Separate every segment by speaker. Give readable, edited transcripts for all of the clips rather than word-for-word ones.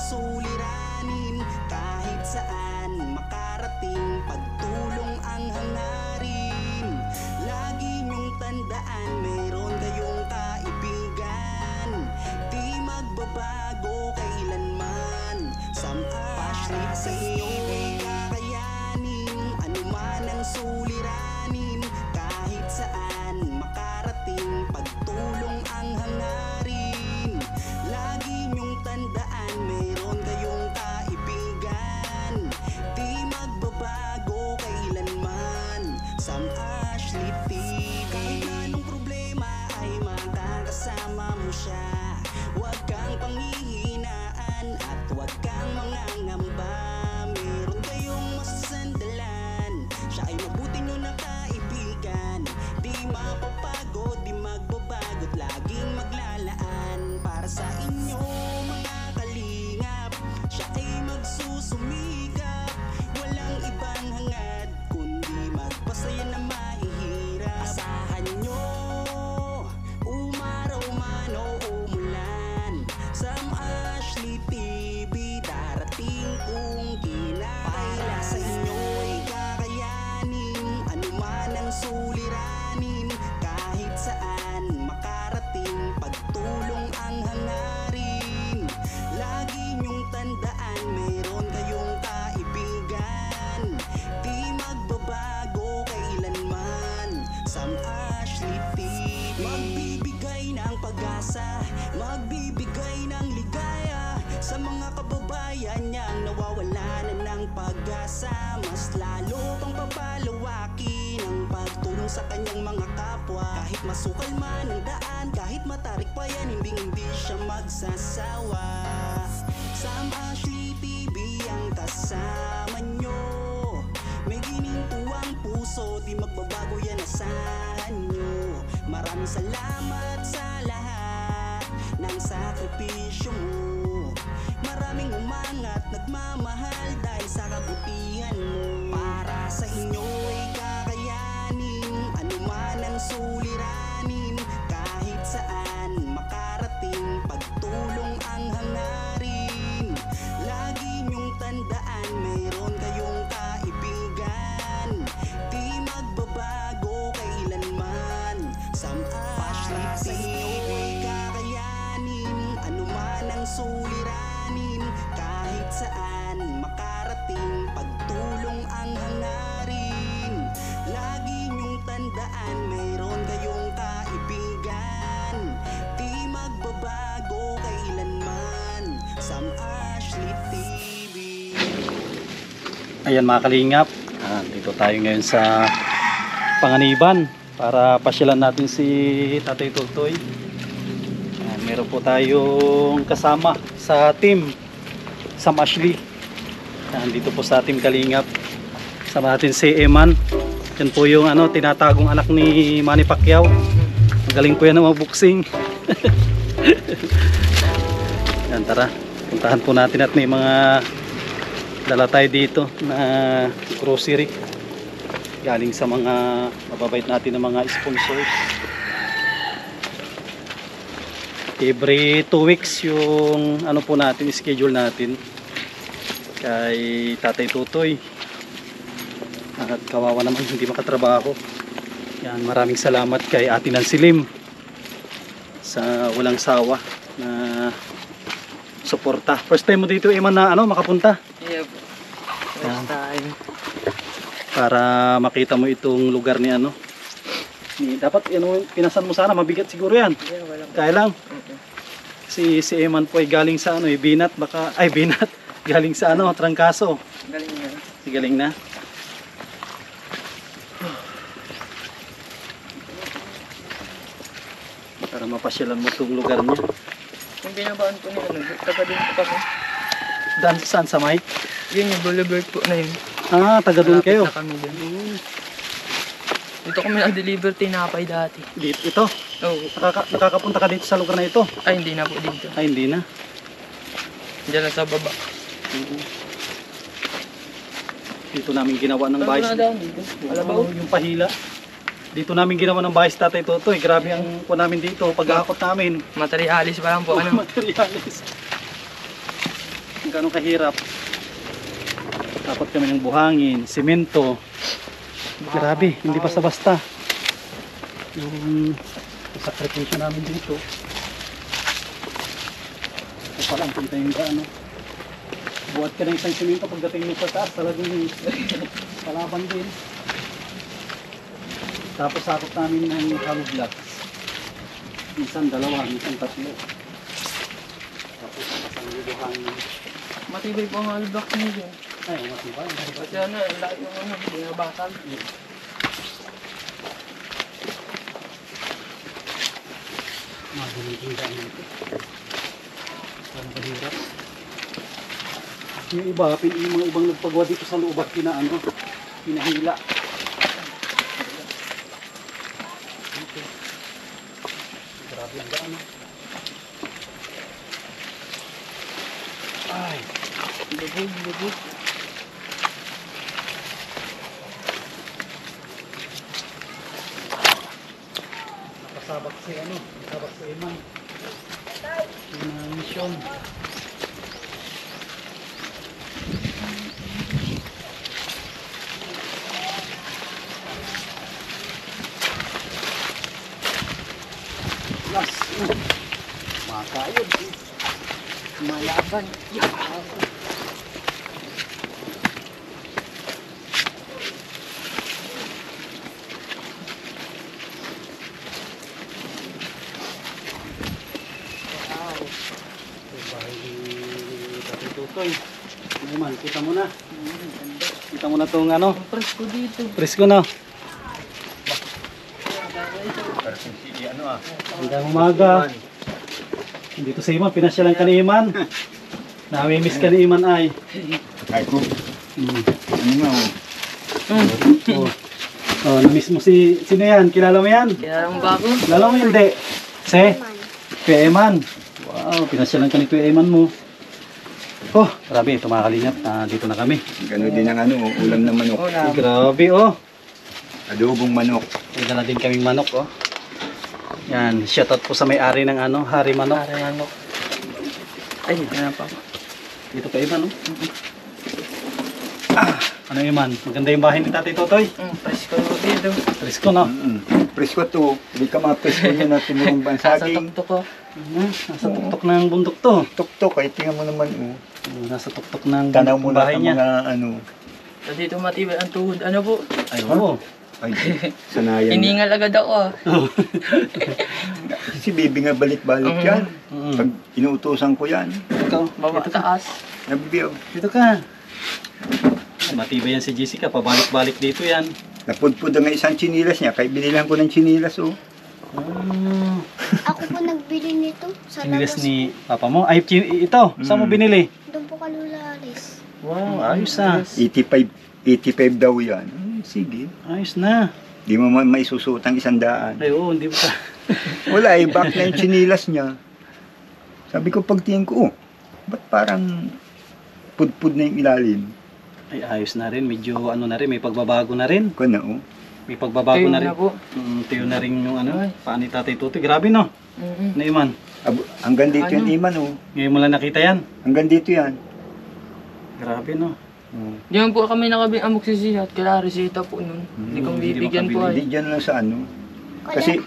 Speaker 1: suliranin, kahit saan makarating, pagtulong ang hangarin. Lagi niyong tandaan, meron kayong kaibigan, di magbabago kailanman. Para sa inyo'y kakayanin, anuman ang suliranin, kahit saan makarating, pagtulong ang hangarin. Lagi niyong tandaan, meron kayong kaibigan, di magbabago kailanman. Sam Ashley TV. Kahit anong problema ay makakasama mo siya. Huwag kang panghihinaan at huwag kang mangangamba. Meron kayong masasandalan, siya ay mabuti nyo na kaibigan. Di mapapagod, di magbabago't laging maglalaan. Para sa inyo mga kalingap, siya ay magsusumikap. Walang ibang hangad kundi magpasaya na mahihirap. Asahan nyo, umaraw man o umulan, Sam Ashley TV darating kung kinakailan. Sa inyo'y kakayanin, anuman ang suliranin, kahit saan makarating, pagtulong ang hangarin. Lagi niyong tandaan, meron kayong kaibigan, di magbabago kailanman. Sam Ashley TV. Magbibigay ng pag-asa, magbibigay ng ligaya sa mga kababayan niyang nawawala na ng pag-asa. Mas lalo pang papalawakin ang pagtulong sa kanyang mga kapwa. Kahit masukal man ang daan, kahit matarik pa yan, hindi siya magsasawa. Sam Ashley TV ang kasama nyo, may ginintuang puso, di magbabago yan, asahan nyo. Maraming salamat sa lahat ng sakripisyo mo. Maraming umangat, nagmamahal dahil sa kabutihan mo. Para sa inyo'y kakayanin, anuman ang suliranin, kahit saan makarating, pagtulong ang hangarin. Lagi niyong tandaan, meron kayong kaibigan, di magbabago kailanman. Sam Ashley sa inyo'y kakayanin, anuman ang suliranin, kahit saan makarating, pagtulong ang hangarin. Lagi niyong tandaan, meron kayong kaibigan, di magbabago kailanman. Sam Ashley TV.
Speaker 2: Ayan mga kalingap, dito tayo ngayon sa Panganiban para pasyalan natin si Tatay Tutoy. Meron po tayong kasama sa team Sam Ashley. Dito po sa team Kalingap, sama natin si Eman. Yan po yung tinatagong anak ni Manny Pacquiao. Magaling po yan na mag-boxing. Yan, tara, puntahan po natin at may mga dala tayo dito na grocery galing sa mga mababait natin ng mga sponsors. Every 2 weeks yung po natin, schedule natin kay Tatay Tutoy. At kawawa naman hindi makatrabaho. Yan, maraming salamat kay Ate Nancy Lim sa walang sawa na suporta. First time mo dito, Eman, na makapunta?
Speaker 3: Yeah po. First time.
Speaker 2: Para makita mo itong lugar ni dapat pinasan mo sana, mabigat siguro yan.
Speaker 3: Yeah, walang
Speaker 2: Kaya lang. Si Eman po ay galing sa Binat, Binat. Galing sa Trangkaso.
Speaker 3: galing na.
Speaker 2: Galing na. Para mapasyalan mo itong lugar niya.
Speaker 3: Yung binabaan po nila, taga din po kasi.
Speaker 2: Dan saan sa Mike?
Speaker 3: Yun yung boulevard po na yun.
Speaker 2: Taga doon
Speaker 3: Malapit
Speaker 2: kayo.
Speaker 3: na kami dun. Dito kami nag-deliver tinapay dati.
Speaker 2: Dito, ito.
Speaker 3: Oo.
Speaker 2: Nakakapunta ka dito sa lugar na ito?
Speaker 3: Ay, hindi na po dito.
Speaker 2: Ay, hindi na.
Speaker 3: Diyan lang sa baba.
Speaker 2: Dito namin ginawa ng bahay.
Speaker 3: Saan na dito? Alabaw?
Speaker 2: Yung pahila. Dito namin ginawa ng bahay sa Tatay Tutoy. Grabe ang po namin dito. Pag-aakot namin.
Speaker 3: Materialis pa lang po.
Speaker 2: Materialis. kung gaano kahirap. Dapat kami ng buhangin, simento. Grabe, hindi basta-basta. Yung sakripisyo namin dito. Ito pala, kita yung gaano. Buhat ka ng isang simento pagdating mo sa taas, talagang palaban din. Tapos sakot namin ng hollow blocks. Minsan dalawa, minsan tatlo. Tapos isang buhangin.
Speaker 3: Matibay po ang albak niyo dyan.
Speaker 2: Ay, matibay.
Speaker 3: Kasi ano, ang laki yung ano, binabakal.
Speaker 2: Magulitin ka nito. Parang kahirap. Yung iba, yung mga ibang nagpagawa dito sa loob at pinahila. Grabe ang daan. Ay,
Speaker 3: Lubog.
Speaker 2: nakasabak si Eman. Yung mission. Las, makayod.
Speaker 3: Malaban.
Speaker 2: Tutoy. Naman, kita mo na. Kita mo na tong ano.
Speaker 3: Ang presko dito.
Speaker 2: Presko na. Hanggang umaga. Dito sa Iman, pinasyalan ka ni Iman. Namimiss ka ni Iman ay.
Speaker 4: Ay ko. Ano nga oh.
Speaker 2: Oh, namiss mo sino yan? Kilala mo yan?
Speaker 3: Kaya mo ba ako?
Speaker 2: Kilala mo hindi? Kuya Eman. Wow, pinasyalan ka ni Kuya Eman mo. Oh, grabe, ito mga kalingap. Dito na kami.
Speaker 4: Gano'n din ang ulam ng manok.
Speaker 2: Grabe, oh.
Speaker 4: Adobong manok.
Speaker 2: May dala din kaming manok, oh. Yan, shoutout po sa may-ari ng Hari Manok.
Speaker 3: Hari manok. Ay, dito na pa ako.
Speaker 2: Dito pa Iman, oh. Ano Iman? Maganda yung bahay ni Tatay Totoy.
Speaker 3: Presko dito.
Speaker 2: Presko, no?
Speaker 4: Presko to. Hindi ka mapresko yun na tumulong ba ang
Speaker 3: Sa
Speaker 4: saging.
Speaker 3: tuktok ko.
Speaker 2: Nasa tuktok ng bundok to.
Speaker 4: Tuktok. Ay tingnan mo naman oh.
Speaker 2: Nasa tuktok ng
Speaker 4: Tanaw
Speaker 2: bundok
Speaker 4: mo
Speaker 2: ng
Speaker 4: na
Speaker 2: bahay
Speaker 4: sa
Speaker 2: niya.
Speaker 4: mga
Speaker 3: So dito matibay ang tuhod. Ano po?
Speaker 2: Ay, oo.
Speaker 4: Ay, sanayan na.
Speaker 3: Hiningal agad ako ah.
Speaker 4: Si Bibi nga balik-balik yan. Pag inuutosan ko yan.
Speaker 2: Ikaw,
Speaker 3: Baba
Speaker 2: dito ka.
Speaker 3: taas.
Speaker 4: Nabibiyaw.
Speaker 2: Dito ka. Matibay yan si Jessica. Pabalik-balik dito yan.
Speaker 4: Napudpud nga isang chinilas niya. Kaya binilang ko ng chinilas oh.
Speaker 5: Ako po nagbili nito sa
Speaker 2: Sinilas
Speaker 5: labas.
Speaker 2: ni Papa mo. Ay, ito. Saan mo binili?
Speaker 5: Doon po kalularis.
Speaker 2: Wow, ayos ah.
Speaker 4: 85 daw yan. Sige.
Speaker 2: Ayos na.
Speaker 4: Di mo maisusutang 100.
Speaker 2: Ay, oo, hindi mo ka.
Speaker 4: Wala eh, back na yung chinilas niya. Sabi ko pagtingin ko, ba't parang pudpud na yung ilalim?
Speaker 2: Ay, ayos na rin. Medyo ano na rin. May pagbabago na rin.
Speaker 4: Ko na oh.
Speaker 2: May pagbabago
Speaker 3: Tayo
Speaker 2: na rin.
Speaker 3: na po.
Speaker 2: Tayo na rin yung ano. Paan ni Tatay Tutoy. Grabe no. Na Iman.
Speaker 4: Hanggang dito yan, Iman oh.
Speaker 2: Ngayon mo lang nakita yan.
Speaker 4: Hanggang dito yan.
Speaker 2: Grabe no.
Speaker 3: Diyan po kami nakabing amoxicillin at kala resita po nun. Hindi kong
Speaker 2: hindi
Speaker 3: bibigyan po
Speaker 4: Hindi
Speaker 3: ay.
Speaker 4: dyan lang sa ano. Kasi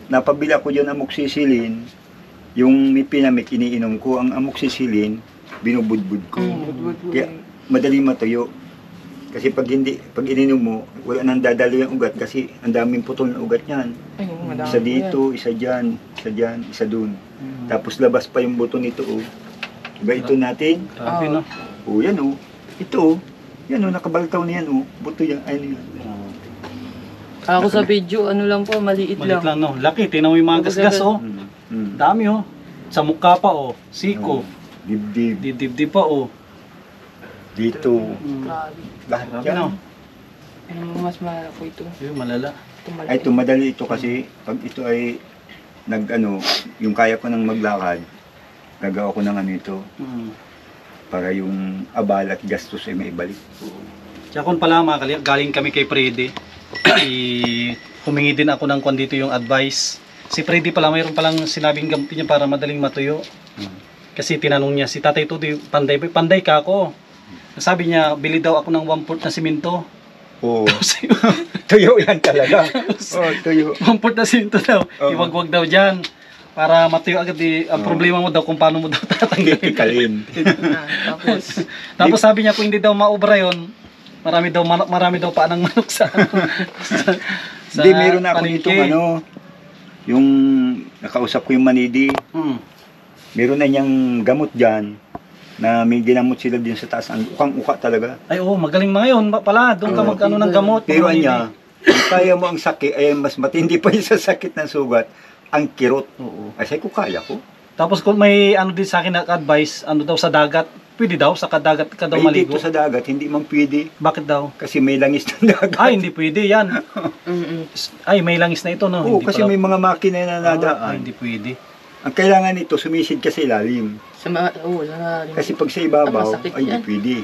Speaker 4: napabila ko dyan amoxicillin. Yung may pinamik iniinom ko, ang amoxicillin, binubudbud ko.
Speaker 3: Budbud po.
Speaker 4: Kaya madali matuyo. Kasi pag ininom mo, wala nang dadalo yung ugat kasi ang daming putol na ugat niyan.
Speaker 3: Ay, madami
Speaker 4: Isa
Speaker 3: po
Speaker 4: dito, isa dyan, isa dun. Tapos labas pa yung buto nito oh. Diba ito natin?
Speaker 2: Grabe no.
Speaker 4: Oh, yan oh. Ito oh. Yan oh, nakabaltaw na yan oh. Buto yan. Ayun yan.
Speaker 3: Ako sa video, ano lang po, maliit
Speaker 2: Maliit
Speaker 3: lang.
Speaker 2: lang no. Laki. Tingnan mo yung mga gasgas oh. Dami oh. Sa mukha pa oh. Siko.
Speaker 4: Dibdib.
Speaker 2: Dibdib pa oh.
Speaker 4: Dito.
Speaker 3: Grabe.
Speaker 4: Lahat
Speaker 2: Grabe
Speaker 4: yan.
Speaker 2: no.
Speaker 3: Ano mas mahal po ito.
Speaker 2: Ayun, malala.
Speaker 3: Ito malaki.
Speaker 4: Ay, ito madali ito kasi pag ito ay yung kaya ko nang maglakad, gagawa ko ng ano ito para yung abala at gastos ay maibalik.
Speaker 2: Tsaka kung pala mga kalingap, galing kami kay Freddy. Humingi din ako ng kung dito yung advice. Si Freddy pala, mayroon palang sinabing gamot niya para madaling matuyo. Kasi tinanong niya si Tatay Tutoy, panday ba? Panday ka ako. Sabi niya, bili daw ako ng 1/4 na simento.
Speaker 4: Oo. Tuyo yan talaga. Oo, tuyo.
Speaker 2: 1/4 na simento daw.
Speaker 4: Oo.
Speaker 2: Iwagwag daw dyan. Para matuyo agad. Ang problema mo daw kung paano mo daw tatanggalin.
Speaker 4: Tikalin.
Speaker 3: Tapos,
Speaker 2: Tapos sabi niya kung hindi daw maubra yun, marami daw pa ng manok sa
Speaker 4: Hindi, meron na ako
Speaker 2: palengke.
Speaker 4: nitong ano, yung nakausap ko yung Manidi. Meron na niyang gamot dyan na may ginamot sila din sa taas. Ang ukang-uka talaga.
Speaker 2: Ay oo, magaling mga yun pala. Doon ka mag-ano ng gamot.
Speaker 4: Pero
Speaker 2: Mga
Speaker 4: niya, kung kaya mo ang sakit, eh mas matindi pa yung sa sakit ng sugat, ang kirot.
Speaker 2: Oo.
Speaker 4: Ay, sabi ko, kaya ko.
Speaker 2: Tapos kung may ano din sa akin na advice, ano daw sa dagat, pwede daw sa kadagat ka daw
Speaker 4: Ay,
Speaker 2: maligo.
Speaker 4: dito sa dagat, hindi man pwede.
Speaker 2: Bakit daw?
Speaker 4: Kasi may langis ng dagat.
Speaker 2: Ay, hindi pwede yan. Ay, may langis na ito, no?
Speaker 4: Oo,
Speaker 2: Hindi
Speaker 4: kasi
Speaker 2: pala-
Speaker 4: may mga makina na
Speaker 2: Ay,
Speaker 4: nadaan.
Speaker 2: hindi pwede.
Speaker 4: Ang kailangan nito, sumisid ka sa ilalim.
Speaker 3: sana
Speaker 4: Kasi pag sa ibabaw,
Speaker 3: masakit
Speaker 4: ay, hindi
Speaker 3: yan.
Speaker 4: pwede.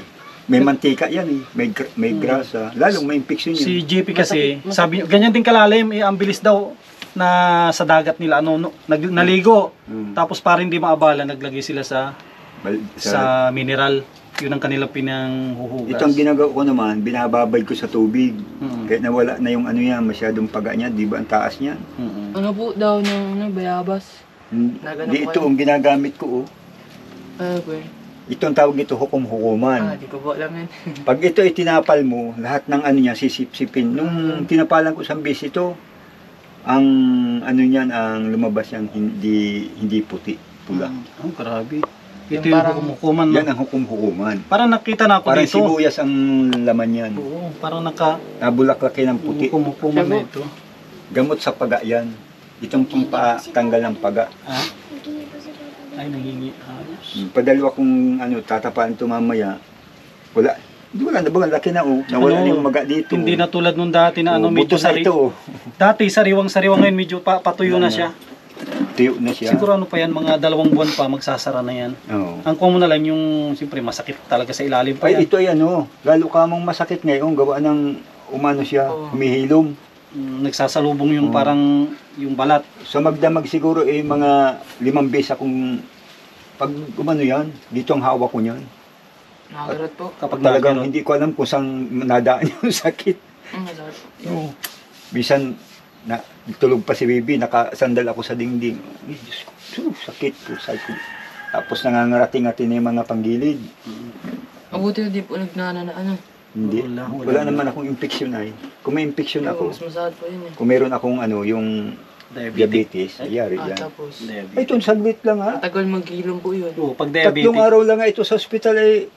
Speaker 4: May mantika yan eh. May grasa. Lalong may infection yan.
Speaker 2: Si JP kasi,
Speaker 3: Masakit.
Speaker 2: sabi ganyan din kalalim, ang bilis daw na sa dagat nila, naligo. Tapos para hindi maabala, naglagay sila sa mineral. Yun ang kanilang pinanghuhugas.
Speaker 4: Ito ang ginagawa ko naman, binababad ko sa tubig.
Speaker 2: Mm.
Speaker 4: Kahit nawala na yung ano yan, masyadong paga niya, di ba ang taas niya?
Speaker 2: Mm-mm.
Speaker 3: Ano po daw ng bayabas? Nagano
Speaker 4: Di
Speaker 3: po
Speaker 4: ito
Speaker 3: kayo?
Speaker 4: ang ginagamit ko. Oh.
Speaker 3: Ano po yun?
Speaker 4: Ito ang tawag nito, hukom-hukuman.
Speaker 3: Di ko po alam yun.
Speaker 4: Pag ito ay tinapal mo, lahat ng ano niya, sisip-sipin. Nung tinapalan ko sa bis ito, ang ano niyan, ang lumabas yan, hindi puti, pula.
Speaker 2: Oh, grabe. Ito
Speaker 3: Yung
Speaker 2: yung
Speaker 3: parang-
Speaker 2: hukum-hukuman.
Speaker 4: Yan ang hukom-hukuman.
Speaker 2: Parang nakita na ako
Speaker 4: Parang
Speaker 2: dito.
Speaker 4: sibuyas ang laman yan.
Speaker 2: Oo, parang
Speaker 4: Nabulaklaki ng puti.
Speaker 2: hukum-hukuman na ito.
Speaker 4: Gamot sa paga yan. Itong tanggal ng paga.
Speaker 2: Ha?
Speaker 5: Hindi pa sila pala.
Speaker 2: Ay, nangingi. Ayos.
Speaker 4: Padalwa kong ano, tatapaan ito mamaya. Wala na ba? Laki na oh. Nawala na yung maga dito.
Speaker 2: Hindi na tulad nung dati na ano, medyo
Speaker 4: buto na ito oh.
Speaker 2: Dati sariwang-sariwa, ngayon medyo patuyo na siya.
Speaker 4: Tuyo na siya.
Speaker 2: Siguro ano pa yan, mga 2 buwan pa magsasara na yan.
Speaker 4: Oo.
Speaker 2: Ang common na lang yung, siyempre masakit talaga sa ilalim pa
Speaker 4: Ay,
Speaker 2: yan.
Speaker 4: ito ay ano, lalo ka mong masakit ngayon, gawa ng umano siya,
Speaker 3: Oo.
Speaker 4: humihilom.
Speaker 2: Nagsasalubong yung parang yung balat.
Speaker 4: So magdamag siguro eh mga 5 beses akong pag umano yan, dito ang hawak ko niyan.
Speaker 3: Nakagarot po.
Speaker 2: Kapag
Speaker 4: Talagang
Speaker 2: nagano.
Speaker 4: hindi ko alam kung saan nadaan yung sakit.
Speaker 3: Nakagarot.
Speaker 4: Oo. Bisan na tulog pa si baby, nakasandal ako sa dingding. Ay, Diyos ko, sakit ko, sakit. Tapos nangangarating-ngati na yung mga panggilid.
Speaker 3: Mabuti na din po nagnana na ano.
Speaker 4: Hindi.
Speaker 2: Wala
Speaker 4: Wala naman akong infection ay. Kung may infection
Speaker 3: Pero
Speaker 4: ako,
Speaker 3: mas masakit po yun eh.
Speaker 4: kung meron akong ano, yung diabetes, ayari yan.
Speaker 3: Tapos,
Speaker 4: Ay, ito, saglit lang ha.
Speaker 3: matagal maghilom po yun.
Speaker 2: Oo, pag
Speaker 4: 3
Speaker 2: diabetic.
Speaker 4: araw lang nga ito sa ospital ay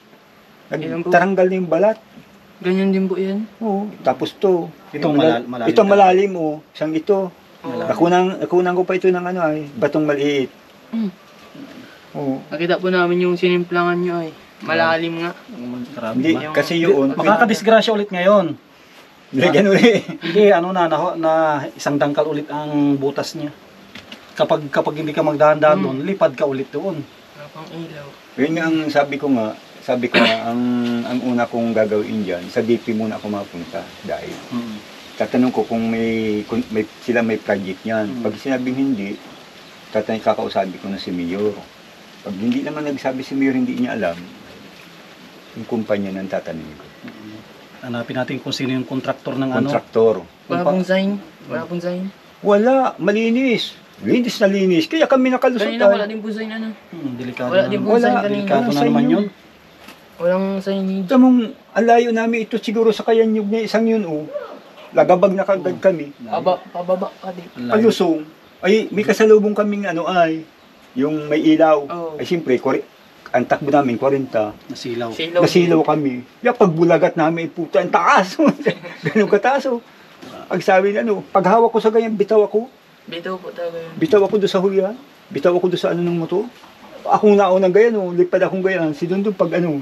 Speaker 3: Ilan po?
Speaker 4: nagtaranggal na yung balat.
Speaker 3: Ganyan din po yan.
Speaker 4: Oo. Tapos to.
Speaker 2: Itong
Speaker 4: yung
Speaker 2: malalim
Speaker 4: Itong
Speaker 2: talaga.
Speaker 4: malalim oh. Isang ito.
Speaker 3: Oo.
Speaker 4: Nakunan ko pa ito ng ano ay, batong maliit.
Speaker 3: Mm.
Speaker 4: Oo.
Speaker 3: Nakita po namin yung sinimplangan nyo ay. Malalim nga.
Speaker 2: Grabe
Speaker 4: Hindi,
Speaker 2: ba?
Speaker 4: kasi yun.
Speaker 2: Makakadisgrasya ulit ngayon.
Speaker 4: Ganun eh.
Speaker 2: Hindi, ano na isang dangkal ulit ang butas niya. Kapag hindi ka magdahan-dahan doon, lipad ka ulit doon.
Speaker 3: Wala pang ilaw.
Speaker 4: Yun nga ang sabi ko nga, ang una kong gagawin dyan, sa DP muna ako mapunta dahil tatanong ko kung sila may project niyan. Pag sinabing hindi, kakausapin ko na si Mayor. Pag hindi naman nagsabi si Mayor, hindi niya alam, yung kumpanya ng tatanungin ko.
Speaker 2: Hanapin natin kung sino yung kontraktor ng ano.
Speaker 4: Kontraktor.
Speaker 3: Wala pong sign. Wala pong sign.
Speaker 4: Wala, malinis. Linis na linis. Kaya kami nakalusot
Speaker 3: Kanina wala
Speaker 4: tayo.
Speaker 3: din po sign ano.
Speaker 2: Delikado
Speaker 3: Wala
Speaker 2: na.
Speaker 3: din po sign kanina.
Speaker 2: Delikado
Speaker 4: Wala
Speaker 2: na
Speaker 4: sign
Speaker 2: naman
Speaker 4: yun.
Speaker 2: yun.
Speaker 3: Walang signage.
Speaker 4: Ito mong alayo namin ito siguro sa Kayanyog na isang yun oh. Lagabag na kagad kami.
Speaker 3: Pababa ka din.
Speaker 2: Ang layo.
Speaker 4: Palusong. Ay, may kasalubong kaming ano ay, yung may ilaw.
Speaker 3: Oo.
Speaker 4: Ay siyempre, ang takbo namin 40.
Speaker 2: Nasilaw.
Speaker 3: Silaw.
Speaker 4: Nasilaw kami. Ya pagbulagat namin, puta, ang taas. Ganun kataas oh. Pag sabi na ano, paghawak ko sa ganyan, bitaw ako.
Speaker 3: Bitaw po talaga yun.
Speaker 4: Bitaw ako doon sa hulihan. Bitaw ako doon sa ano ng motor. Akong naunang ganyan oh, lipad akong ganyan. Si Dundun pag ano,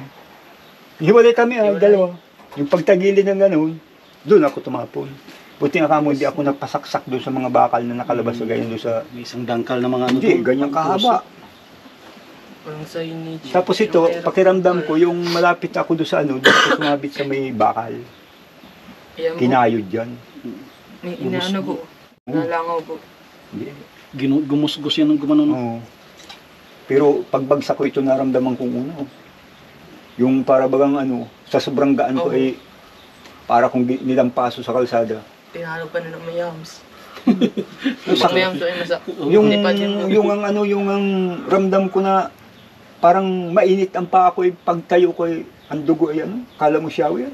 Speaker 4: hiwalay kami
Speaker 3: Hiwalay.
Speaker 4: dalawa. Yung pagtagilid ng ganun, doon ako tumapon. Buti nga kamo, hindi ako nagpasaksak doon sa mga bakal na nakalabas sa ganyan doon sa...
Speaker 2: May isang dangkal na mga ano
Speaker 4: Hindi,
Speaker 2: doon.
Speaker 4: ganyan kahaba.
Speaker 3: Walang signage.
Speaker 4: Tapos ito, pakiramdam ko, yung malapit ako doon sa ano, doon ako sumabit sa may bakal.
Speaker 3: Ayan po.
Speaker 4: Kinayod dyan.
Speaker 3: May inaano po. Nalangaw po.
Speaker 4: Hindi.
Speaker 2: Gumusgus yan ng gumanon.
Speaker 4: Oo. Pero pagbagsak ko ito naramdaman kong uno. Yung para bagang ano, sa sobrang gaan ko
Speaker 3: Oo.
Speaker 4: ay para kung nilampaso sa kalsada.
Speaker 3: Tinalo pa na ng mayams.
Speaker 4: Sa-
Speaker 3: Mayams ay masak.
Speaker 4: Yung
Speaker 3: Hindi pa din-
Speaker 4: yung ang ramdam ko na parang mainit ang paa ko, pagtayo ko ang dugo ay ano, kala mo shower.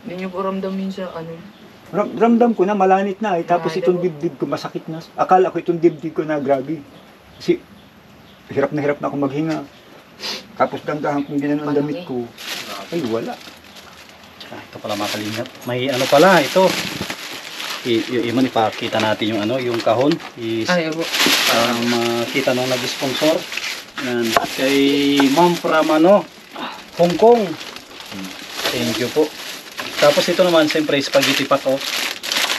Speaker 3: Hindi niyo po ramdam minsan ano.
Speaker 4: Ramdam ko na malanit na tapos
Speaker 3: Malanit
Speaker 4: itong
Speaker 3: ako.
Speaker 4: dibdib ko masakit na. Akala ko itong dibdib ko na grabe. Kasi hirap na ako maghinga. Tapos dandahan kong ginanon ang damit ko. Ay wala.
Speaker 2: Ito pala mga kalingap. May ano pala ito. Iman ipakita natin yung ano, yung kahon.
Speaker 3: Ay, opo.
Speaker 2: Para makita nung nag-sponsor. Yan. Kay Ma'am from ano, Hong Kong. Thank you po. Tapos ito naman, siyempre, spaghetti pack oh.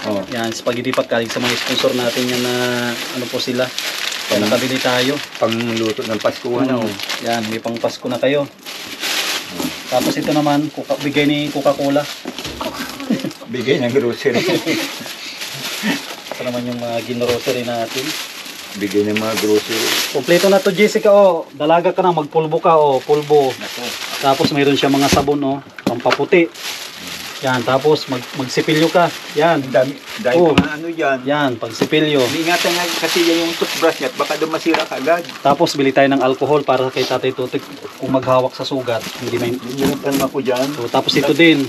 Speaker 4: Oh.
Speaker 2: Yan, spaghetti pack galing sa mga sponsor natin yan na ano po sila. Kaya nakabili tayo.
Speaker 4: Pangluto ng Paskuhan
Speaker 2: Ano, yan, may pang Pasko na kayo. Tapos ito naman, bigay ni Coca-Cola.
Speaker 4: Bigay ng grocery.
Speaker 2: Ito naman yung mga ginrocery natin.
Speaker 4: Bigay ng mga grocery.
Speaker 2: Kompleto na to Jessica oh. Dalaga ka na, magpulbo ka oh, pulbo.
Speaker 4: Nako.
Speaker 2: Tapos mayroon siya mga sabon oh, pampaputi. Yan, tapos magsipilyo ka. Yan.
Speaker 4: Dami
Speaker 2: Oh.
Speaker 4: pa ano yan.
Speaker 2: Yan, pagsipilyo.
Speaker 4: Ingatan nga kasi yan yung toothbrush niya at baka doon masira ka agad.
Speaker 2: Tapos bili tayo ng alcohol para kay Tatay Tutik kung maghawak sa sugat. Hindi may
Speaker 4: Nilimutan ako dyan.
Speaker 2: so, tapos ito din.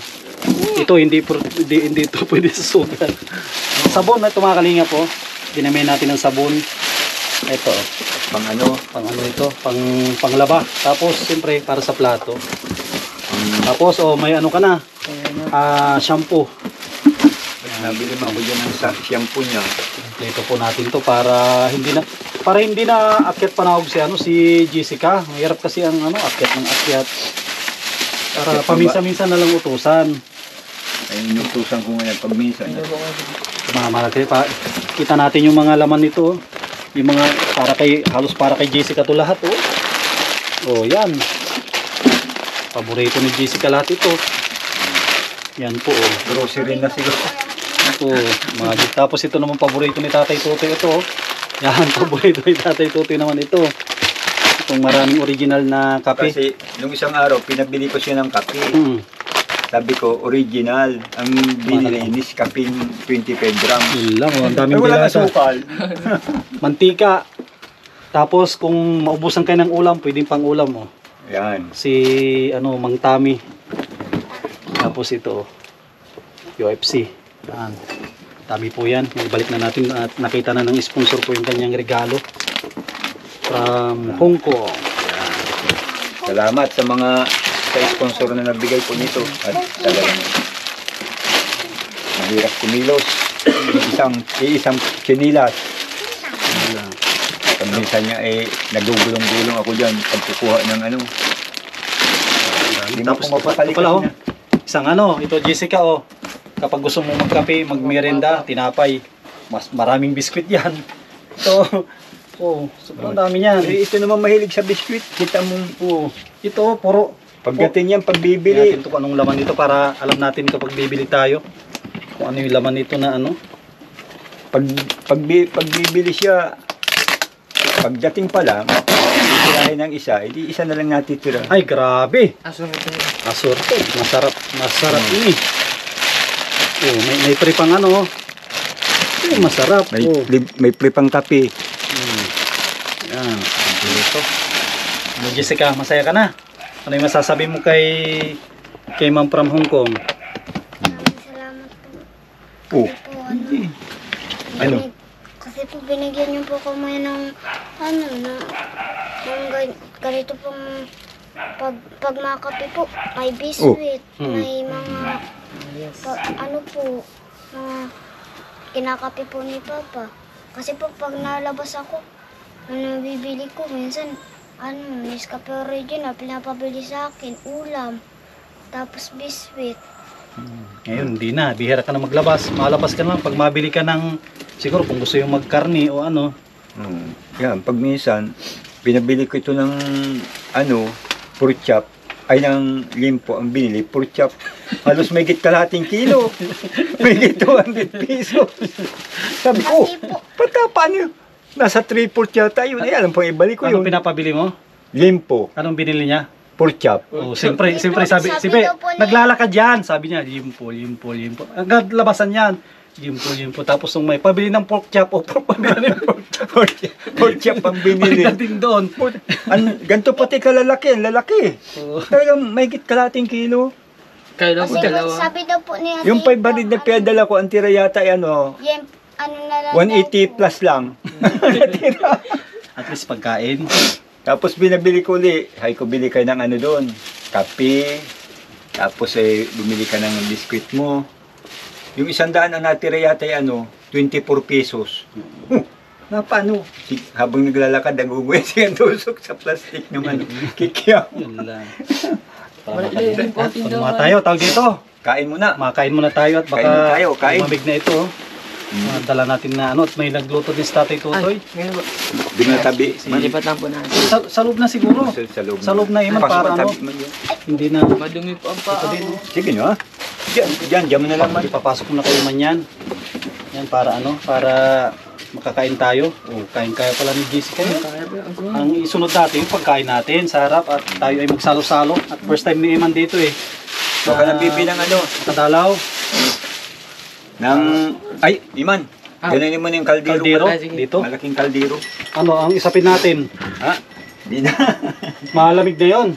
Speaker 2: Ito hindi ito pwede sa sugat. Sabon na ito mga kalinga po. Dinamay natin ng sabon. Ito,
Speaker 4: Pang ano.
Speaker 2: pang ano ito, panglaba. Tapos siyempre para sa plato. Tapos oh, may ano ka na, shampoo.
Speaker 4: Nabili mo ako dyan ng shampoo niya.
Speaker 2: Ito po natin to para hindi na akyat panahog si Jessica. Mahirap kasi ang ano, akyat ng akyat. Para
Speaker 4: Akyat
Speaker 2: paminsan-minsan na lang utusan.
Speaker 4: Ayun yung tusan ko ngayon pag minsan.
Speaker 3: Ano po kasi?
Speaker 2: Mga malaki pa. Kita natin yung mga laman nito. Yung mga halos para kay Jessica to lahat oh. Oh, yan. Paborito ni Jessica lahat ito. Yan po oh.
Speaker 4: Grocery na siguro.
Speaker 2: Ito, tapos ito naman paborito ni Tatay Tutoy ito. Oh. Yan, paborito ni Tatay Tutoy naman ito. Itong maraming original na kape.
Speaker 4: Kasi nung isang araw, pinabili ko siya ng kape.
Speaker 2: Mm.
Speaker 4: Sabi ko, original. Ang binili ni Nescafe 25 grams.
Speaker 2: Yun lang, oh. Ang
Speaker 4: Ay,
Speaker 2: daming
Speaker 4: wala
Speaker 2: dilata.
Speaker 4: asukal.
Speaker 2: Mantika. Tapos kung maubusan kayo ng ulam, pwedeng pang ulam mo. Oh.
Speaker 4: Yan.
Speaker 2: Si ano, Mang Tami. Tapos ito, UFC. Yan. Tami po yan. Balik na natin at nakita na ng sponsor po yung kanyang regalo. From Hong Kong.
Speaker 4: Salamat sa mga sponsor na nagbigay po nito. At talagang mahirap kumilos. Isang chinilas. Minsan niya nagugulong-gulong ako dyan pagkukuha ng ano. Hindi mo
Speaker 2: Tapos
Speaker 4: ako mapapalikas
Speaker 2: pala, oh.
Speaker 4: na.
Speaker 2: Isang ano, ito Jessica oh. Kapag gusto mo magkape, magmerienda, tinapay, mas maraming biskwit 'yan. Ito, oh, sobrang dami niyan.
Speaker 4: Ito naman mahilig sa biskwit. Kita mo.
Speaker 2: Oh, ito puro
Speaker 4: Pagdating yan,
Speaker 2: bili
Speaker 4: pagbibili.
Speaker 2: natin kung anong laman nito para alam natin kapag bibili tayo kung ano yung laman nito na ano.
Speaker 4: Pagbibili siya, pagdating pa lang, titirahin ng isa, edi isa na lang natitira.
Speaker 2: Ay, grabe.
Speaker 3: Aso ito.
Speaker 2: Asorte, masarap ini. Oh, may pre pang ano. Oh, masarap.
Speaker 4: May,
Speaker 2: Oh.
Speaker 4: may pripang kape.
Speaker 2: Yan, ito. Ano Jessica, masaya ka na? Ano yung masasabi mo kay Ma'am from Hong Kong?
Speaker 5: Maraming salamat po.
Speaker 4: Oh,
Speaker 5: Po,
Speaker 4: Ano?
Speaker 5: Kasi po binigyan niyo po kami ng ganito pong pag makape po, may biscuit,
Speaker 2: Mm.
Speaker 5: may mga mga kinakape po ni Papa. Kasi po pag nalabas ako, bibili ko minsan Nescafe original, pinapabili sa akin, ulam, tapos biscuit.
Speaker 2: Ngayon, hindi na. Bihira ka na maglabas. Malabas ka na lang pag mabili ka ng, siguro kung gusto yung magkarni o ano.
Speaker 4: Yan, pag minsan, binabili ko ito ng pork chop, ay ng limpo ang binili, pork chop. Halos may git kalahating kilo. May git 200 pesos. Sabi ko,
Speaker 5: Kasi po,
Speaker 4: paano? Nasa 3-4 yata yun. Eh, alam pang ibalik ko
Speaker 2: Anong
Speaker 4: yun.
Speaker 2: pinapabili mo?
Speaker 4: Limpo.
Speaker 2: Anong binili niya?
Speaker 4: Pork chop.
Speaker 2: Oh, siyempre
Speaker 5: Sabi
Speaker 2: sabi,
Speaker 5: daw po niya-
Speaker 2: naglalakad yan. Sabi niya, limpo. Hanggang labasan yan. Limpo. Tapos nung may pabili ng pork chop, pabili ng pork chop.
Speaker 4: Pork chop ang binili.
Speaker 2: Pagdating doon.
Speaker 4: Ganito pati kalalaki. Lalaki.
Speaker 2: Oh.
Speaker 4: Talagang may kalating kilo.
Speaker 3: Kaya po
Speaker 5: Kasi
Speaker 3: dalawa.
Speaker 5: sabi daw po niya,
Speaker 4: Yung 500 na pinadala ko, ang tira yata ay ano,
Speaker 5: ano na lang
Speaker 4: 180 plus lang.
Speaker 2: At least pagkain.
Speaker 4: Tapos binabili ko ulit. Hay ko, bili kayo ng ano doon. Kape. Tapos bumili ka ng biskwit mo. Yung 100 na natira yata ay ano, 24 pesos. Na paano? Habang naglalakad, naguguya siya tusok sa plastic ng ano, kikya.
Speaker 2: Yun lang.
Speaker 3: Malaki po ang tindahan.
Speaker 2: Mga tayo, tawag dito.
Speaker 4: Kain mo na.
Speaker 2: Makain muna tayo at
Speaker 4: Kain na
Speaker 2: baka
Speaker 4: tayo, kain.
Speaker 2: lumamig na ito. Dala natin na ano at may nagluto din sa Tatay Tutoy.
Speaker 3: Ay, ngayon po.
Speaker 4: Binatabi.
Speaker 3: Malipat lang po natin.
Speaker 2: Sa loob na siguro. Sa loob na iman para ano. Hindi na.
Speaker 3: Madumi po ang paa
Speaker 2: Ito din.
Speaker 3: ko.
Speaker 4: Sige no ha. Diyan mo na lang man.
Speaker 2: Ipapasok mo na kayo man yan. Yan para ano, para makakain tayo. Kain kaya pala ni Jessica yun.
Speaker 3: Kaya po ang gulo.
Speaker 2: Ang isunod natin yung pagkain natin sa harap at tayo ay magsalo-salo. At first time ni Iman dito eh.
Speaker 4: Baka nabibilang ano.
Speaker 2: Kadalaw.
Speaker 4: Ay, Iman. Ganunin mo na yung kaldero.
Speaker 2: Kaldero
Speaker 3: Ah, sige.
Speaker 2: dito.
Speaker 4: Malaking kaldero.
Speaker 2: Ano, ang isapin natin.
Speaker 4: Ha? Di na.
Speaker 2: Malamig na yon.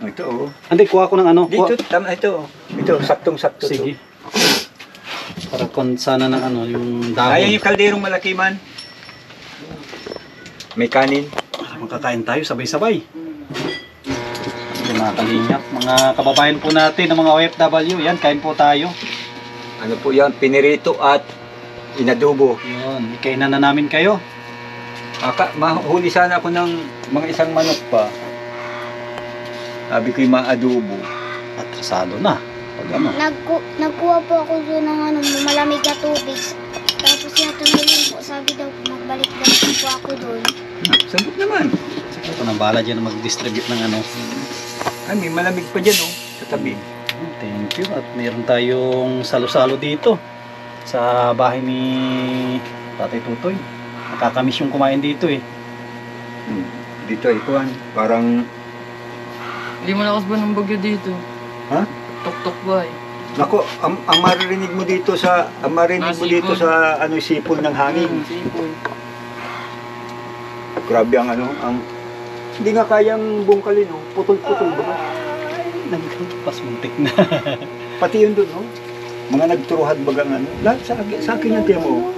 Speaker 4: Ito oh.
Speaker 2: Hindi, kuha ko ng ano.
Speaker 4: Dito, tama ito. Ito, saktong-sakto.
Speaker 2: Sige. Para kung sana ng ano, yung dahon.
Speaker 4: Ayan yung kalderong malaki man. May kanin.
Speaker 2: Para makakain tayo sabay-sabay. Yung mga kalingap, mga kababayan po natin, ng mga OFW, yan, kain po tayo.
Speaker 4: Ano po yan? Pinirito at inadobo.
Speaker 2: Yun, kainan na namin kayo.
Speaker 4: Mahuli sana ako ng mga isang manok pa. Sabi ko yung mga adobo.
Speaker 2: At kasado na. Pag ano.
Speaker 5: Nagkuha po ako doon ng malamig na tubig. Tapos tumulong po, sabi daw magbalik daw po ako doon.
Speaker 4: Sabot naman.
Speaker 2: Sige, ito nang bala dyan na mag-distribute ng ano.
Speaker 4: Ay, may malamig pa dyan oh. Sa tabi.
Speaker 2: Thank you. At meron tayong salo-salo dito sa bahay ni Tatay Tutoy. Nakakamiss yung kumain dito eh.
Speaker 4: Dito ay kuhan. Parang,
Speaker 3: Hindi mo lakas ba ng bagyo dito?
Speaker 4: ha?
Speaker 3: Tok-tok ba eh?
Speaker 4: Nako, ang maririnig mo dito sa,
Speaker 3: Sipon.
Speaker 4: ano, sipon ng hangin.
Speaker 3: Sipon.
Speaker 4: Grabe ang ano, hindi nga kayang bungkalin oh. Putol-putol ba?
Speaker 2: Nagpas muntik na.
Speaker 4: Pati yun doon, no? Mga nagturuhad bagang ano. Lahat sa akin yung tiyan mo.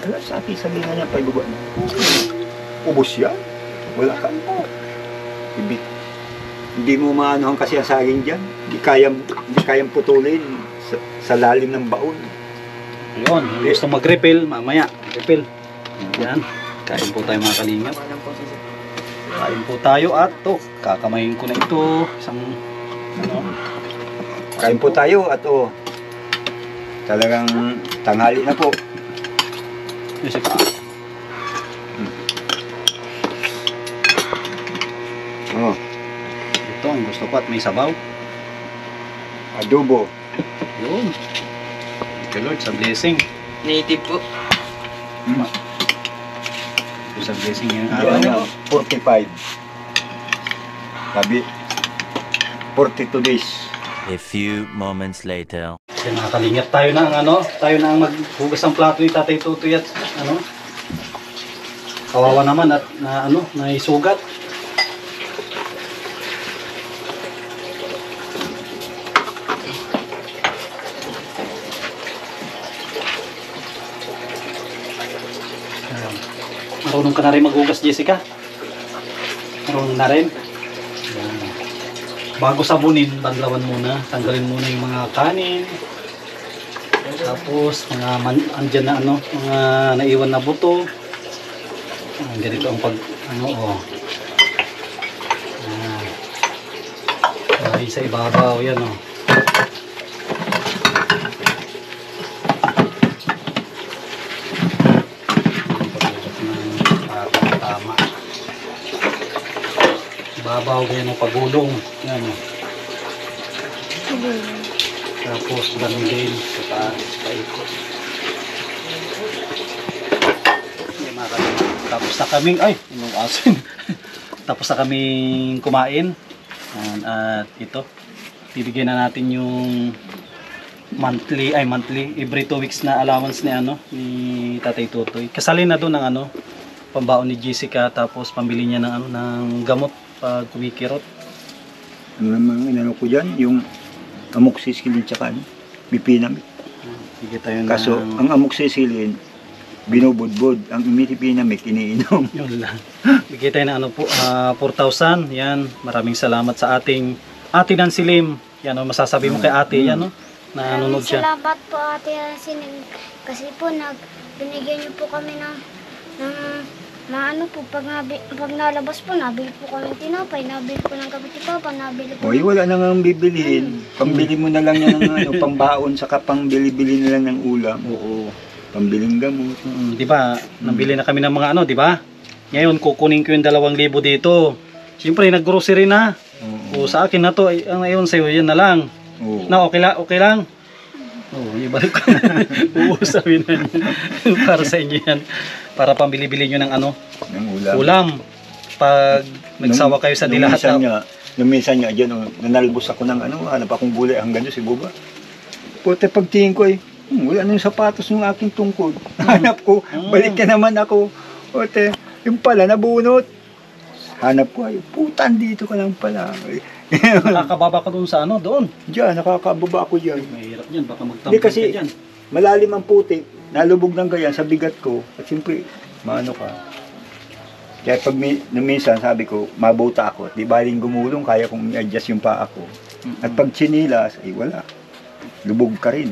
Speaker 4: Lahat sa akin, sabi nga niya, paibaba na. Ubus yan. Wala ka. Hindi mo maanohan kasi ang saging dyan. Hindi kayang putulin sa lalim ng baon.
Speaker 2: Yun, yung gusto mag-refill, mamaya, refill. Yan, kain po tayo mga kalingap.
Speaker 3: Walang po sa
Speaker 2: Kain po tayo at to, kakamayin ko na ito. Isang, ano,
Speaker 4: Kain po tayo at talagang tanghali na po.
Speaker 2: music.
Speaker 4: Oh,
Speaker 2: Ito ang gusto ko at may sabaw.
Speaker 4: adobo.
Speaker 2: Yun. Thank you Lord sa blessing.
Speaker 3: native po.
Speaker 2: Ito sa blessing yung
Speaker 4: Ano,
Speaker 2: araw.
Speaker 4: 45. Sabi, 42 days.
Speaker 6: A few moments later.
Speaker 2: Kaya nakakalingap tayo na ang ano, tayo na ang maghugas ng plato ni Tatay Tutoy at ano. Kawawa naman at na ano, naisugat. Ayan. Marunong ka na rin maghugas, Jessica? Marunong na rin? Ayan. Bago sabunin, banlawan muna. Tanggalin muna yung mga kanin. Tapos, andyan na ano, mga naiwan na buto. Ganito ang pag, ano, ay, sa ibabaw, yan, tama. Ibabaw, ganyan ang pagulong. Yan, Tapos, ganun din sa taas, paikot. May mga tapos na kaming, ay, anong asin? Tapos na kaming kumain. Yan, at ito, bibigyan na natin yung monthly, every 2 weeks na allowance ni ni Tatay Tutoy. Kasali na doon ng pambaon ni Jessica, tapos pambili niya ng ng gamot pag kumikirot.
Speaker 4: Ano naman inano ko dyan, yung amoxicillin tsaka Bipinamid.
Speaker 2: Bigyan tayo ng...
Speaker 4: Kaso, ang amoxicillin, binubudbud. Ang Bipinamid, iniinom.
Speaker 2: Yun lang. Bigyan tayo ng 4,000. Yan, maraming salamat sa ating Ate Nancy Lim. Yan, masasabi mo kay ate, yan, na nanonood siya.
Speaker 5: Salamat po Ate Sining. Kasi po, binigyan niyo po kami ng maano po, pag nalabas po, nabili po kami ng tinapay, nabili po ng kape ni Papa, nabili po.
Speaker 4: Oy, wala na nga bibilihin. Pambili mo na lang yan ng pambaon, saka pangbili-bili na lang ng ulam.
Speaker 2: Oo.
Speaker 4: Pambiling gamot.
Speaker 2: Di ba? Nambili na kami ng mga di ba? Ngayon, kukunin ko yung 2,000 dito. Siyempre, nag-grocery na. O, sa akin na to, ang ayon sa'yo, yan na lang.
Speaker 4: Oo.
Speaker 2: Na, okay lang? Oo, ibalik ko. Uusapin na yun. Para sa inyo yan. Para pambili-bili nyo ng
Speaker 4: Ng ulam.
Speaker 2: ulam. Pag nagsawa kayo sa dilahat.
Speaker 4: Nung minsan nga dyan, nanalbos ako ng hanap akong gulay hanggang doon si Buba. Puti pagtingin ko wala na yung sapatos ng aking tungkod. Hanap ko, balik ka naman ako. Puti, yung pala nabunot. Hanap ko putan dito ka lang pala.
Speaker 2: Nakakababa ka doon sa doon.
Speaker 4: Diyan, nakakababa ako dyan.
Speaker 2: Mahirap yan, baka
Speaker 4: Hindi
Speaker 2: magtampo
Speaker 4: kasi,
Speaker 2: ka dyan.
Speaker 4: malalim ang putik, nalubog ng ganyan sa bigat ko. At siyempre, maano ka. Kaya pag minsan sabi ko, mabuta ako. At di baling gumulong, kaya kong i-adjust yung paa ko. At pag chinilas, wala. Lubog ka rin.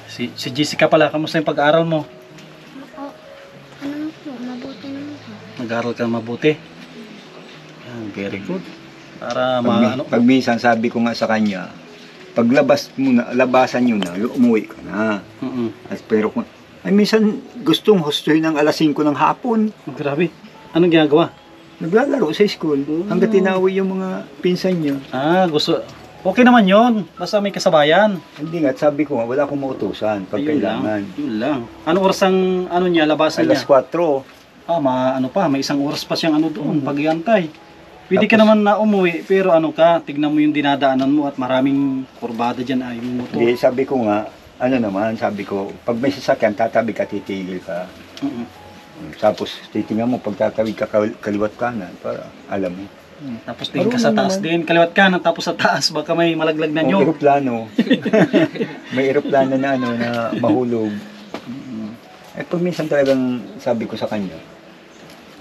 Speaker 2: Si Jessica pala, kamusta yung pag-aaral mo?
Speaker 5: Ano po, mabuti naman po.
Speaker 2: Nag-aaral ka mabuti? Yan, very good. Para
Speaker 4: Pag minsan sabi ko nga sa kanya, labasan nyo na, umuwi ka na. At pero kung, minsan gustong hustuhin ng alas 5 ng hapon.
Speaker 2: Grabe. Anong ginagawa?
Speaker 4: Naglalaro sa school. Hanggang tinawi yung mga pinsan niya.
Speaker 2: Gusto. Okay naman yon, basta may kasabayan.
Speaker 4: Hindi nga, sabi ko nga, wala akong mautusan pag kailangan.
Speaker 2: Yun lang. Anong oras ang niya, labasan
Speaker 4: Alas
Speaker 2: niya?
Speaker 4: 4.
Speaker 2: May 1 oras pa siyang doon, pag-iantay. Pwede ka naman na umuwi, pero tignan mo yung dinadaanan mo at maraming kurbada dyan yung motor.
Speaker 4: Hindi, sabi ko nga, sabi ko, pag may sasakyan, tatabi ka, titigil ka. Tapos, titingnan mo, pag tatawid ka kaliwat kanan, para alam mo.
Speaker 2: Tapos din ka sa taas din, kaliwat kanan, tapos sa taas, baka may malaglag na nyo.
Speaker 4: Aeroplano. May aeroplano na na mahulog. Pag minsan talagang sabi ko sa kanya,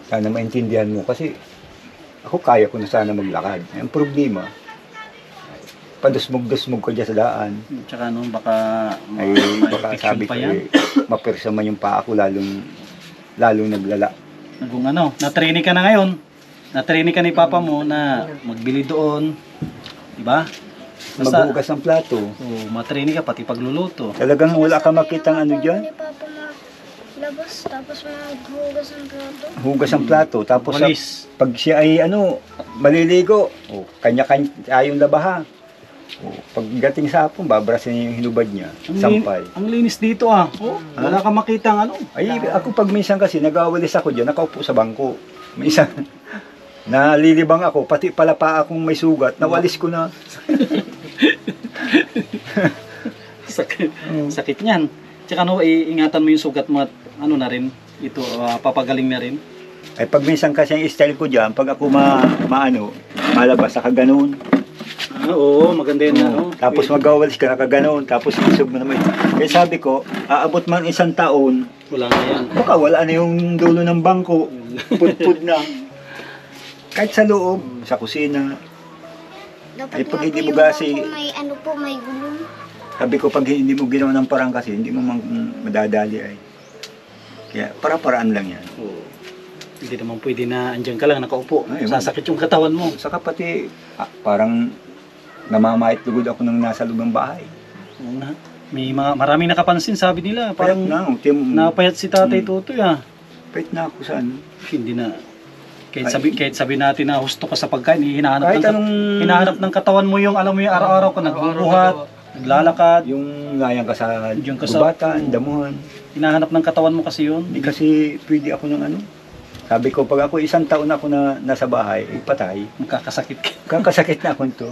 Speaker 4: sana maintindihan mo kasi ako kaya ko na sana maglakad. Ang problema, padusmog-dusmog ko dyan sa daan.
Speaker 2: Tsaka baka
Speaker 4: baka sabi ko mapersa man yung paa ko lalong naglala.
Speaker 2: Kung na-training ka na ngayon, na-training ka ni Papa mo na magbili doon, di ba?
Speaker 4: Maghugas ng plato.
Speaker 2: Matraining ka pati pagluluto.
Speaker 4: Talagang wala ka makitang dyan.
Speaker 5: Ni Papa labas, tapos maghugas ng plato.
Speaker 4: Hugas ng plato, tapos
Speaker 2: Walis.
Speaker 4: pag siya ay maliligo, kanya-kanya tayong labaha. Pagdating sa hapon, babrasin niya yung hinubad niya. Sampay.
Speaker 2: Ang linis dito wala ka makitang
Speaker 4: Ako pag minsan kasi nagawalis ako dyan, nakaupo sa bangko. Minsan, nalilibang ako, pati pala pa akong may sugat, nawalis ko na.
Speaker 2: Sakit niyan. Tsaka ingatan mo yung sugat mo at na rin, ito, papagaling na rin.
Speaker 4: Pag minsan kasi ang style ko dyan, pag ako malabas, nakaganon.
Speaker 2: Oo, maganda yun.
Speaker 4: Tapos magawalis ka, nakaganon. Tapos isog mo naman. Kaya sabi ko, aabot man 1 taon,
Speaker 2: wala na yan.
Speaker 4: baka wala na yung dulo ng bangko. Pud-pud na. Kahit sa loob, sa kusina.
Speaker 5: Dapat
Speaker 4: pag
Speaker 5: nga
Speaker 4: hindi
Speaker 5: po
Speaker 4: mo
Speaker 5: yung
Speaker 4: kasi,
Speaker 5: bangko may gulong.
Speaker 4: sabi ko, pag hindi mo ginawa ng parang kasi, hindi mo madadali ay. Kaya para-paraan lang yan.
Speaker 2: Hindi naman pwede na andyan ka lang, nakaupo.
Speaker 4: Ay,
Speaker 2: Sasakit yung katawan mo.
Speaker 4: Saka pati, parang namamait lugod ako nang nasa loob ng bahay.
Speaker 2: Oo na. Maraming nakapansin, sabi nila. Parang napayat si Tatay Tutoy
Speaker 4: Payat na ako sa
Speaker 2: Hindi na. Kahit sabi natin na husto ka sa pagkain, hinahanap ng katawan mo yung alam mo yung araw-araw ka nagbubuhat, naglalakad.
Speaker 4: Yung layang ka sa
Speaker 2: Yung
Speaker 4: gubatan, damuhan.
Speaker 2: Hinahanap ng katawan mo kasi yun.
Speaker 4: Hindi kasi pwede ako ng Sabi ko, pag ako 1 taon ako na nasa bahay, patay.
Speaker 2: Magkakasakit ka.
Speaker 4: Kakasakit na ako to.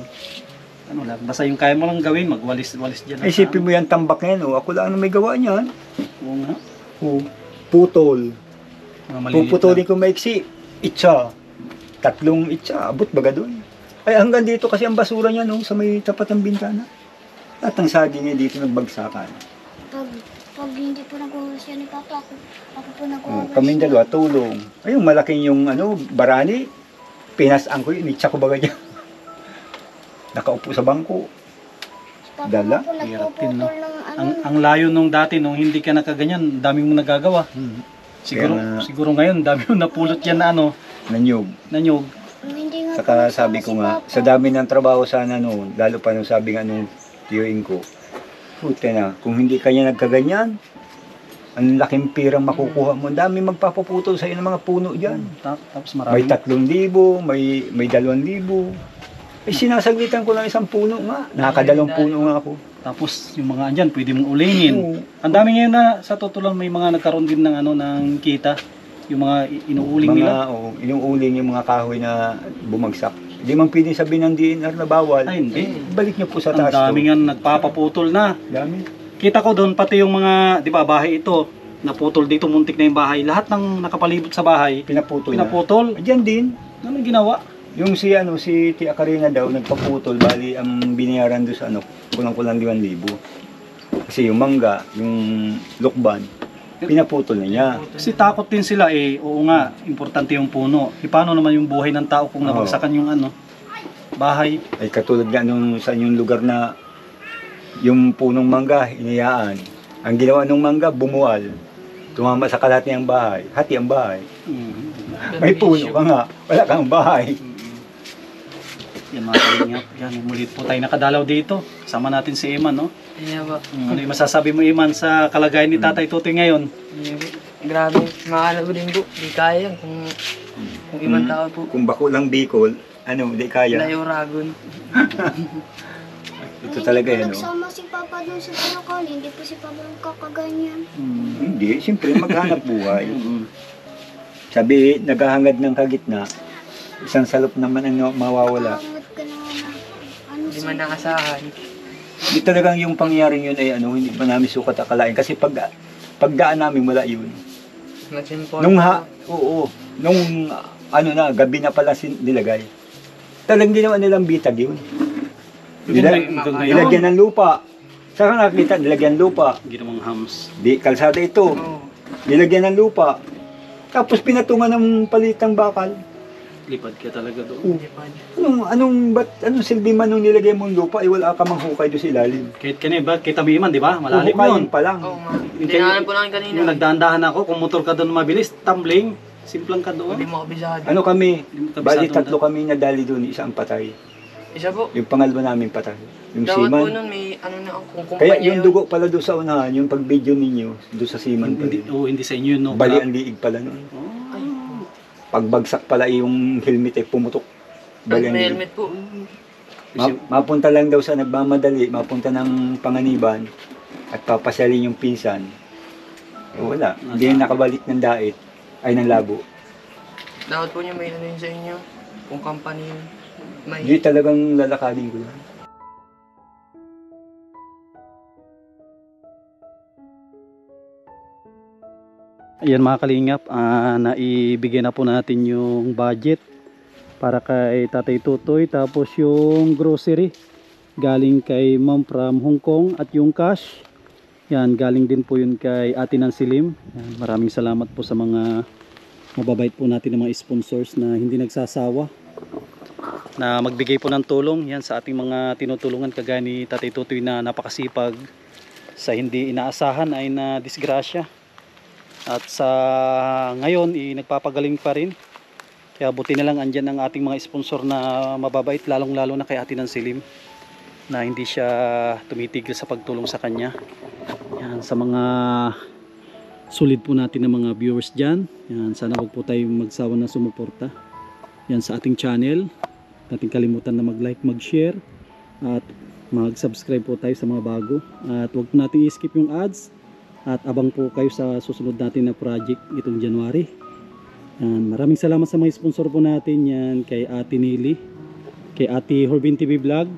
Speaker 2: Ano lang, basta yung kaya mo lang gawin, magwalis-walis dyan.
Speaker 4: Ay, isipin mo yan, tambak na yan, oh. Ako lang ang may gawa niyan.
Speaker 2: Oo nga.
Speaker 4: Oh, putol.
Speaker 2: Mga maliliit
Speaker 4: Puputulin ko maiksi. Itsa. 3 itsa. Abot baga doon. Ay, hanggang dito kasi ang basura niya, no, sa may tapat ng bintana. At ang saging niya dito nagbagsakan.
Speaker 5: Pag hindi po nag-uwas yan ni Papa, ako po
Speaker 4: Oh,
Speaker 5: nag-uwas.
Speaker 4: kaming dalawa, tulong. Ay, yung malaking yung, barani. Pinasaan ko yun. Itsa ko baga dyan. Nakaupo sa bangko.
Speaker 5: Papa
Speaker 4: Dala?
Speaker 5: po
Speaker 2: Hirap din, no?
Speaker 5: nagpuputol ng ano.
Speaker 2: Ang layo nung dati, nung hindi ka nakaganyan, dami mong nagagawa. Siguro,
Speaker 4: Kaya nga-
Speaker 2: siguro ngayon, dami mong napulot yan na ano,
Speaker 4: Nanyog.
Speaker 2: nanyog.
Speaker 5: Hindi nga po
Speaker 4: Saka
Speaker 5: nasama
Speaker 4: sabi
Speaker 5: si
Speaker 4: ko nga,
Speaker 5: Papa.
Speaker 4: sa dami ng trabaho sana noon, lalo pa nung sabi nga nung tiyuin ko, puti na, kung hindi kanya nagkaganyan, ang laking pirang makukuha mo. Ang dami magpapaputol sa ng mga puno dyan.
Speaker 2: Tapos
Speaker 4: May
Speaker 2: marami.
Speaker 4: 3,000, may 2,000. Eh sinasaglitan ko lang 1 puno nga. Nakakadalawang puno nga ako.
Speaker 2: Tapos yung mga andyan, pwede mong ulingin.
Speaker 4: Oo.
Speaker 2: Ang dami ngayon na, sa totoo lang, may mga nagkaroon din ng ano, ng kita. Yung mga inuuling nila.
Speaker 4: Inuuling yung mga kahoy na bumagsak. Hindi man pwede sabihin ng DNR na bawal.
Speaker 2: Ay, hindi.
Speaker 4: Balik niyo po sa
Speaker 2: Ang
Speaker 4: taas
Speaker 2: dami
Speaker 4: to.
Speaker 2: nga nagpapaputol na.
Speaker 4: Dami.
Speaker 2: Kita ko doon, pati yung mga, di ba, bahay ito, naputol dito, muntik na yung bahay. Lahat ng nakapalibot sa bahay,
Speaker 4: Pinaputol na.
Speaker 2: pinaputol.
Speaker 4: Diyan din.
Speaker 2: Ano ginawa?
Speaker 4: Yung si Tia Karina daw nagpaputol, bali ang binayaran do sa kulang-kulang 5,000. Kasi yung mangga, yung lukban, pinaputol na niya.
Speaker 2: Kasi takot din sila oo nga, importante yung puno. Paano naman yung buhay ng tao kung
Speaker 4: Oo.
Speaker 2: nabagsakan yung ano, bahay?
Speaker 4: Ay katulad nga nung sa yung lugar na yung punong mangga, iniyaan. Ang ginawa ng mangga, bumual. Tumama sa kalahati ng bahay, hati ang bahay. May puno ka nga, wala kang bahay.
Speaker 2: Yan mga kalingap, yan, muli po tayo nakadalaw dito. Sama natin si Iman, no?
Speaker 3: Iya ba?
Speaker 2: Ano yung masasabi mo, Iman, sa kalagayan ni Tatay Tutoy ngayon?
Speaker 3: Iya ba? Grabe, makalabo din po. Di kaya kung ibang tao po.
Speaker 4: Kung bako lang Bicol, di kaya.
Speaker 3: Layo Ragon.
Speaker 4: Ito talaga
Speaker 5: Hindi
Speaker 4: yan,
Speaker 5: po nagsama si Papa doon sa Tarakan, hindi po si Papa kakaganyan.
Speaker 4: Hindi, siyempre maghanap buhay. Sabi, naghahangad ng kagitna, isang salop naman ang mawawala.
Speaker 5: Kakamot ka naman na. Ano
Speaker 3: Hindi man nakasahan.
Speaker 4: Di talagang yung pangyaring yun ay hindi pa namin sukat akalain. Kasi pagdaan namin wala yun.
Speaker 3: Nagsimpon.
Speaker 4: Nung gabi na pala nilagay. Talagang ginawa nilang bitag yun. Nilagyan ng lupa. Saan ka nakakita? Nilagyan ng lupa.
Speaker 2: Ginawang hams.
Speaker 4: Di, kalsada ito.
Speaker 3: Oo.
Speaker 4: Nilagyan ng lupa. Tapos pinatungan ng palitang bakal.
Speaker 2: Lipad ka talaga doon.
Speaker 4: Anong silbi man nung nilagay mong lupa, wala ka mang hukay doon sa ilalim.
Speaker 2: Kahit kanina ba, kita mo Iman, di ba? Malalim yun.
Speaker 4: Hukayin pa lang.
Speaker 3: Oo nga. Tinahanan po namin kanina.
Speaker 2: Yung nagdahan-dahan ako, kung motor ka doon mabilis, tumbling, simplang ka doon.
Speaker 3: Hindi mo kabisado.
Speaker 4: Ano kami?
Speaker 2: Hindi mo kabisado
Speaker 4: Bali
Speaker 2: na-
Speaker 4: 3 kami nadali doon, isang patay.
Speaker 3: Isa po.
Speaker 4: Yung pangalawa namin patay. Yung
Speaker 3: Dapat po
Speaker 4: seaman.
Speaker 3: nun may kung kumpanya
Speaker 4: Kaya yung
Speaker 3: yun.
Speaker 4: dugo pala doon sa unahan, yung pag-video ninyo, doon sa seaman pa
Speaker 2: Hindi,
Speaker 4: rin.
Speaker 2: hindi sa inyo, no?
Speaker 4: Bali ang liig pala noon.
Speaker 3: Ay,
Speaker 4: Pagbagsak pala yung helmet pumutok. Bali ang
Speaker 3: may
Speaker 4: liig.
Speaker 3: helmet po.
Speaker 4: Mapunta lang daw sa nagmamadali, mapunta ng Panganiban at papasyalin yung pinsan. Wala, hindi na nakabalik ng dait, ay ng labo.
Speaker 3: Dapat po niya may ano yun sa inyo. Kung company yun. May
Speaker 4: Hindi talagang lalakadin ko yan.
Speaker 2: Ayan mga kalingap, naibigay na po natin yung budget para kay Tatay Tutoy, tapos yung grocery galing kay Ma'am from Hong Kong, at yung cash yan galing din po yun kay Ate Nancy Lim. Yan, maraming salamat po sa mga mababait po natin ng mga sponsors na hindi nagsasawa na magbigay po ng tulong yan sa ating mga tinutulungan, kagaya ni Tatay Tutoy na napakasipag sa hindi inaasahan ay na disgrasya. At sa ngayon, nagpapagaling pa rin. Kaya buti na lang andyan ang ating mga sponsor na mababait, lalong-lalo na kay Ate Nancy Lim, na hindi siya tumitigil sa pagtulong sa kanya. Yan, sa mga sulit po natin ng mga viewers dyan, yan, sana wag po tayong magsawa na sumuporta yan sa ating channel. Nating kalimutan na mag-like, mag-share, at mag-subscribe po tayo sa mga bago. At wag po natin i-skip yung ads. At abang po kayo sa susunod natin na project itong January. Yan, maraming salamat sa mga sponsor po natin. Yan, kay Ate Nili, kay Ate Horbin TV Vlog,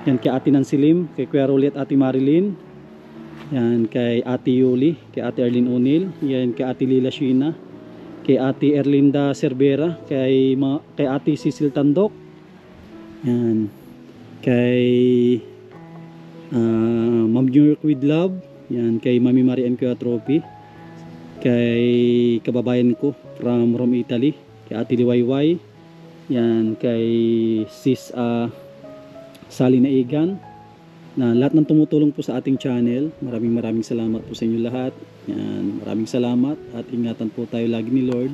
Speaker 2: yan, kay Ate Nancy Lim, kay Kuya Rolly at Ate Marilyn, yan, kay Ate Yuli, kay Ate Arlene O'Neill, yan, kay Ate Lila Sheena, kay Ate Erlinda Cervera, kay Ate Cecil Tandok, yan, kay Ma'am New York with Love, yan, kay Mami Marian Kuya Trophy, kay kababayan ko from Rome, Italy, kay Ate Liwayway, yan, kay Sis Sally Naigan, na lahat ng tumutulong po sa ating channel. Maraming salamat po sa inyo lahat. Yan, maraming salamat at ingatan po tayo lagi ni Lord.